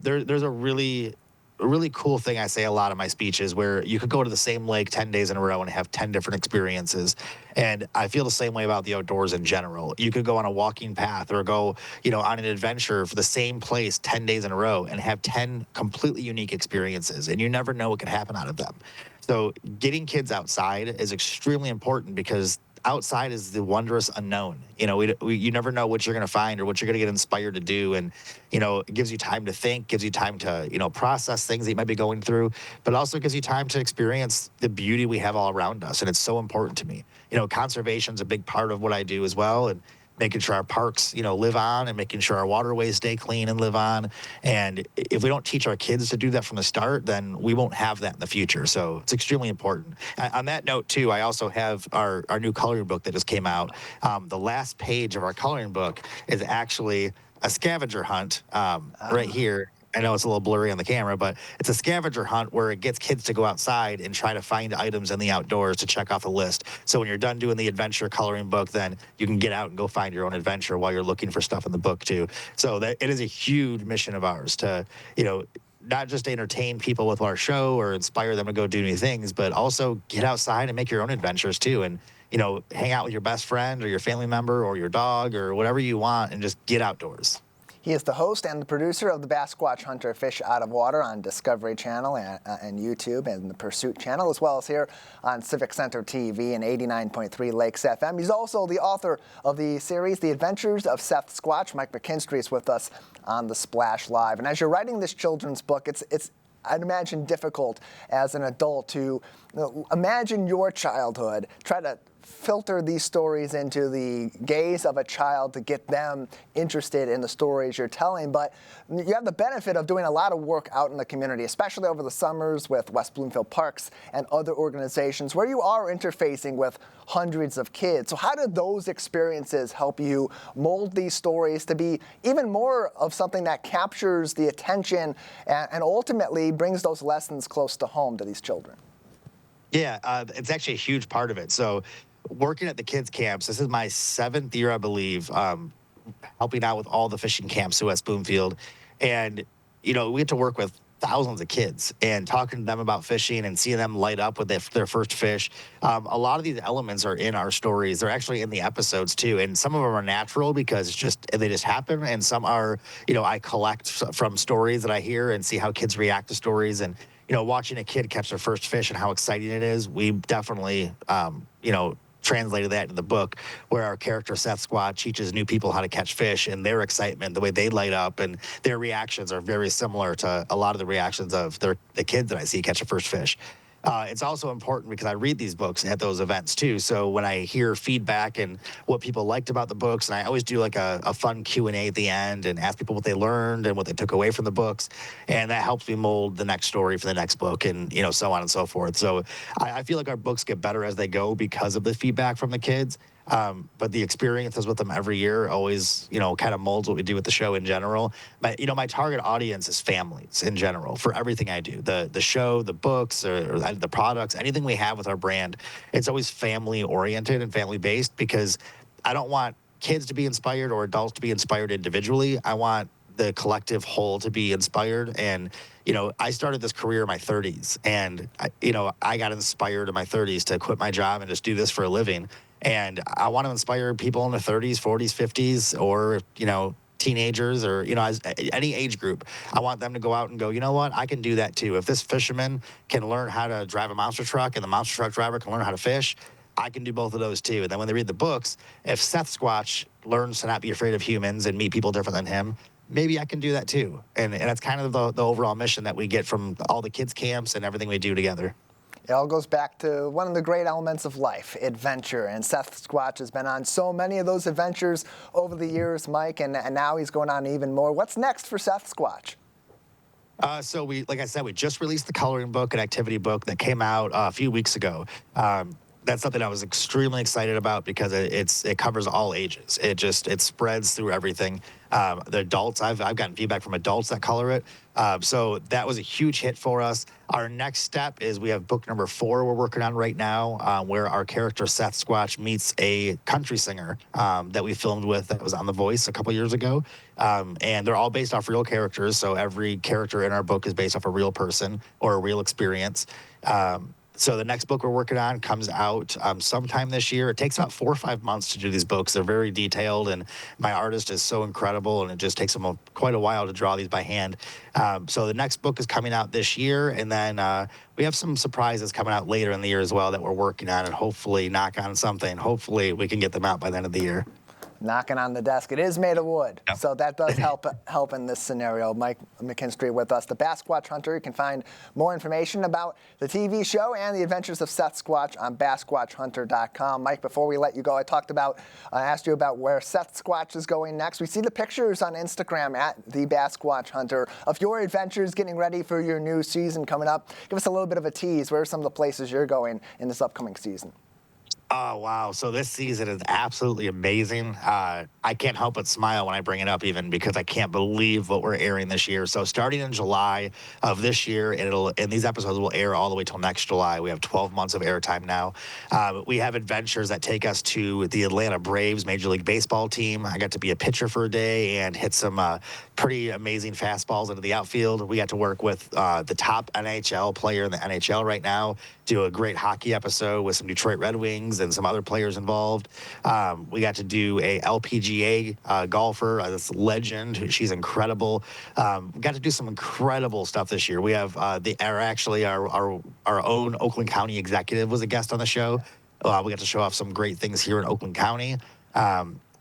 There's a really a really cool thing I say a lot in my speeches where you could go to the same lake 10 days in a row and have 10 different experiences. And I feel the same way about the outdoors in general. You could go on a walking path or go, on an adventure for the same place 10 days in a row and have 10 completely unique experiences. And you never know what could happen out of them. So getting kids outside is extremely important because outside is the wondrous unknown. You never know what you're going to find or what you're going to get inspired to do. And, it gives you time to think, gives you time to, process things that you might be going through, but also gives you time to experience the beauty we have all around us. And it's so important to me. Conservation is a big part of what I do as well. And making sure our parks, live on and making sure our waterways stay clean and live on. And if we don't teach our kids to do that from the start, then we won't have that in the future. So it's extremely important. On that note, too, I also have our new coloring book that just came out. The last page of our coloring book is actually a scavenger hunt right here. I know it's a little blurry on the camera, but it's a scavenger hunt where it gets kids to go outside and try to find items in the outdoors to check off the list. So when you're done doing the adventure coloring book, then you can get out and go find your own adventure while you're looking for stuff in the book too. So that it is a huge mission of ours to, not just entertain people with our show or inspire them to go do new things, but also get outside and make your own adventures too. And, hang out with your best friend or your family member or your dog or whatever you want and just get outdoors. He is the host and the producer of the Basquatch Hunter Fish Out of Water on Discovery Channel and YouTube and the Pursuit Channel, as well as here on Civic Center TV and 89.3 Lakes FM. He's also the author of the series, The Adventures of Seth Squatch. Mike McKinstry is with us on the Splash Live. And as you're writing this children's book, it's I'd imagine difficult as an adult to imagine your childhood, try to filter these stories into the gaze of a child to get them interested in the stories you're telling. But you have the benefit of doing a lot of work out in the community, especially over the summers with West Bloomfield Parks and other organizations where you are interfacing with hundreds of kids. So how did those experiences help you mold these stories to be even more of something that captures the attention and ultimately brings those lessons close to home to these children? Yeah, it's actually a huge part of it. So working at the kids' camps, this is my 7th year, I believe, helping out with all the fishing camps at West Bloomfield. And, we get to work with thousands of kids and talking to them about fishing and seeing them light up with their first fish. A lot of these elements are in our stories. They're actually in the episodes too. And some of them are natural because they just happen. And some are, I collect from stories that I hear and see how kids react to stories. And, watching a kid catch their first fish and how exciting it is, we definitely, translated that in the book where our character Seth Squatch teaches new people how to catch fish and their excitement, the way they light up, and their reactions are very similar to a lot of the reactions of the kids that I see catch a first fish. It's also important because I read these books at those events too. So when I hear feedback and what people liked about the books, and I always do like a fun Q&A at the end and ask people what they learned and what they took away from the books. And that helps me mold the next story for the next book and, so on and so forth. So I feel like our books get better as they go because of the feedback from the kids. But the experiences with them every year always, kind of molds what we do with the show in general. But, my target audience is families in general for everything I do. The show, the books, or the products, anything we have with our brand, it's always family oriented and family based because I don't want kids to be inspired or adults to be inspired individually. I want the collective whole to be inspired. And, I started this career in my 30s and, I got inspired in my 30s to quit my job and just do this for a living. And I want to inspire people in their 30s, 40s, 50s, or, teenagers or, as any age group. I want them to go out and go, you know what, I can do that too. If this fisherman can learn how to drive a monster truck and the monster truck driver can learn how to fish, I can do both of those too. And then when they read the books, if Seth Squatch learns to not be afraid of humans and meet people different than him, maybe I can do that too. And that's kind of the overall mission that we get from all the kids' camps and everything we do together. It all goes back to one of the great elements of life, adventure. And Seth Squatch has been on so many of those adventures over the years, Mike, and now he's going on even more. What's next for Seth Squatch? So like I said, we just released the coloring book and activity book that came out a few weeks ago. that's something I was extremely excited about because it covers all ages. It spreads through everything. The adults, I've gotten feedback from adults that color it. So that was a huge hit for us. Our next step is we have book number 4 we're working on right now, where our character Seth Squatch meets a country singer that we filmed with that was on The Voice a couple years ago. And they're all based off real characters. So every character in our book is based off a real person or a real experience. So the next book we're working on comes out sometime this year. It takes about 4 or 5 months to do these books. They're very detailed, and my artist is so incredible, and it just takes them quite a while to draw these by hand. So the next book is coming out this year, and then we have some surprises coming out later in the year as well that we're working on, and hopefully, knock on something, hopefully we can get them out by the end of the year. Knocking on the desk. It is made of wood, so that does help in this scenario. Mike McKinstry with us, the Basquatch Hunter. You can find more information about the TV show and the adventures of Seth Squatch on BasquatchHunter.com. Mike, before we let you go, I asked you about where Seth Squatch is going next. We see the pictures on Instagram at the Basquatch Hunter of your adventures getting ready for your new season coming up. Give us a little bit of a tease. Where are some of the places you're going in this upcoming season? Oh, wow. So this season is absolutely amazing. I can't help but smile when I bring it up even because I can't believe what we're airing this year. So starting in July of this year, and these episodes will air all the way till next July. We have 12 months of airtime now. We have adventures that take us to the Atlanta Braves Major League Baseball team. I got to be a pitcher for a day and hit some pretty amazing fastballs into the outfield. We got to work with the top NHL player in the NHL right now, do a great hockey episode with some Detroit Red Wings and some other players involved. We got to do a LPGA golfer, this legend. She's incredible. We got to do some incredible stuff this year. We have our own Oakland County executive was a guest on the show. We got to show off some great things here in Oakland County.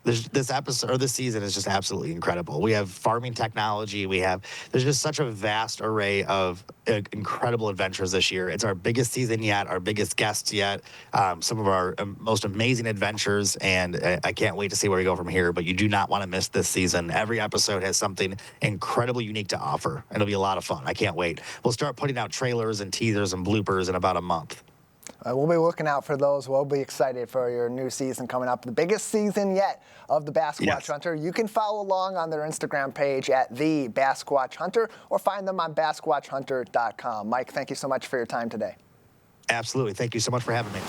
This episode or this season is just absolutely incredible. We have farming technology. There's just such a vast array of incredible adventures this year. It's our biggest season yet, our biggest guests yet, some of our most amazing adventures, and I can't wait to see where we go from here, but you do not want to miss this season. Every episode has something incredibly unique to offer. It'll be a lot of fun. I can't wait. We'll start putting out trailers and teasers and bloopers in about a month. We'll be looking out for those. We'll be excited for your new season coming up. The biggest season yet of the Basquatch Hunter. You can follow along on their Instagram page at the Basquatch Hunter or find them on BasquatchHunter.com. Mike, thank you so much for your time today. Absolutely. Thank you so much for having me.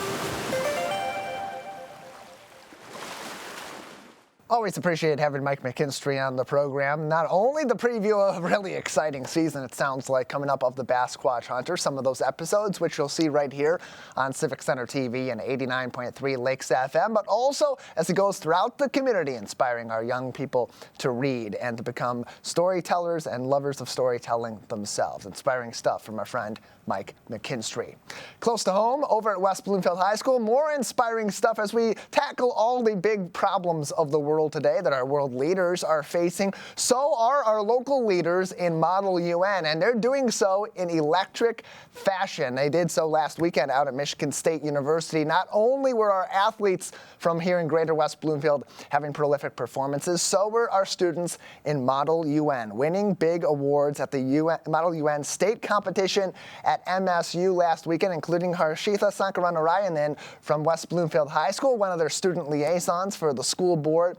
Always appreciate having Mike McKinstry on the program. Not only the preview of a really exciting season, it sounds like, coming up of the Basquatch Hunter, some of those episodes, which you'll see right here on Civic Center TV and 89.3 Lakes FM, but also as it goes throughout the community, inspiring our young people to read and to become storytellers and lovers of storytelling themselves. Inspiring stuff from our friend Mike McKinstry. Close to home, over at West Bloomfield High School, more inspiring stuff as we tackle all the big problems of the world today that our world leaders are facing. So are our local leaders in Model UN, and they're doing so in electric fashion. They did so last weekend out at Michigan State University. Not only were our athletes from here in Greater West Bloomfield having prolific performances, so were our students in Model UN, winning big awards at the Model UN state competition at MSU last weekend, including Harshitha Sankaranarayanan from West Bloomfield High School, one of their student liaisons for the school board,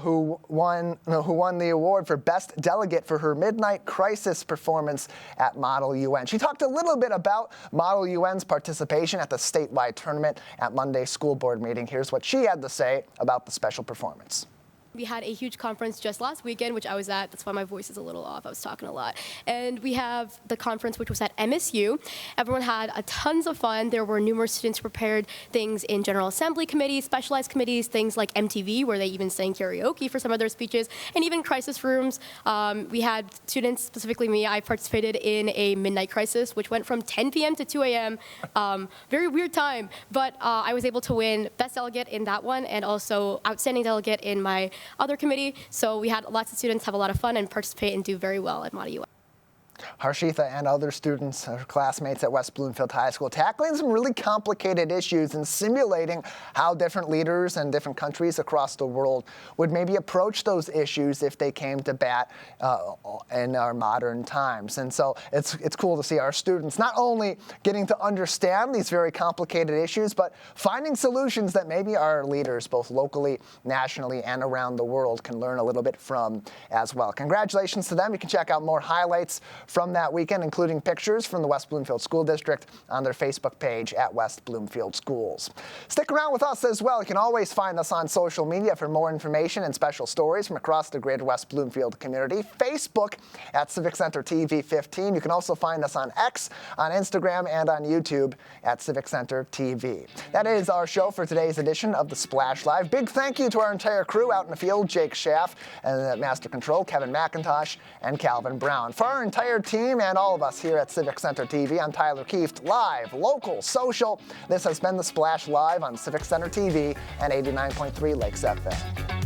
who won the award for Best Delegate for her Midnight Crisis performance at Model UN. She talked a little bit about Model UN's participation at the statewide tournament at Monday's school board meeting. Here's what she had to say about the special performance. We had a huge conference just last weekend, which I was at. That's why my voice is a little off. I was talking a lot. And we have the conference, which was at MSU. Everyone had tons of fun. There were numerous students who prepared things in General Assembly committees, specialized committees, things like MTV, where they even sang karaoke for some of their speeches, and even crisis rooms. We had students, specifically me, I participated in a midnight crisis, which went from 10 p.m. to 2 a.m. Very weird time, but I was able to win Best Delegate in that one, and also Outstanding Delegate in my other committee. So we had lots of students have a lot of fun and participate and do very well at Model UN. Harshitha and other students, her classmates at West Bloomfield High School, tackling some really complicated issues and simulating how different leaders and different countries across the world would maybe approach those issues if they came to bat in our modern times. And so it's cool to see our students not only getting to understand these very complicated issues, but finding solutions that maybe our leaders, both locally, nationally, and around the world, can learn a little bit from as well. Congratulations to them. You can check out more highlights from that weekend, including pictures from the West Bloomfield School District on their Facebook page at West Bloomfield Schools. Stick around with us as well. You can always find us on social media for more information and special stories from across the greater West Bloomfield community. Facebook at Civic Center TV 15. You can also find us on X, on Instagram, and on YouTube at Civic Center TV. That is our show for today's edition of the Splash Live. Big thank you to our entire crew out in the field, Jake Schaff, and at Master Control, Kevin McIntosh and Calvin Brown. For our entire team and all of us here at Civic Center TV, I'm Tyler Kieft, live, local, social. This has been the Splash Live on Civic Center TV and 89.3 Lakes FM.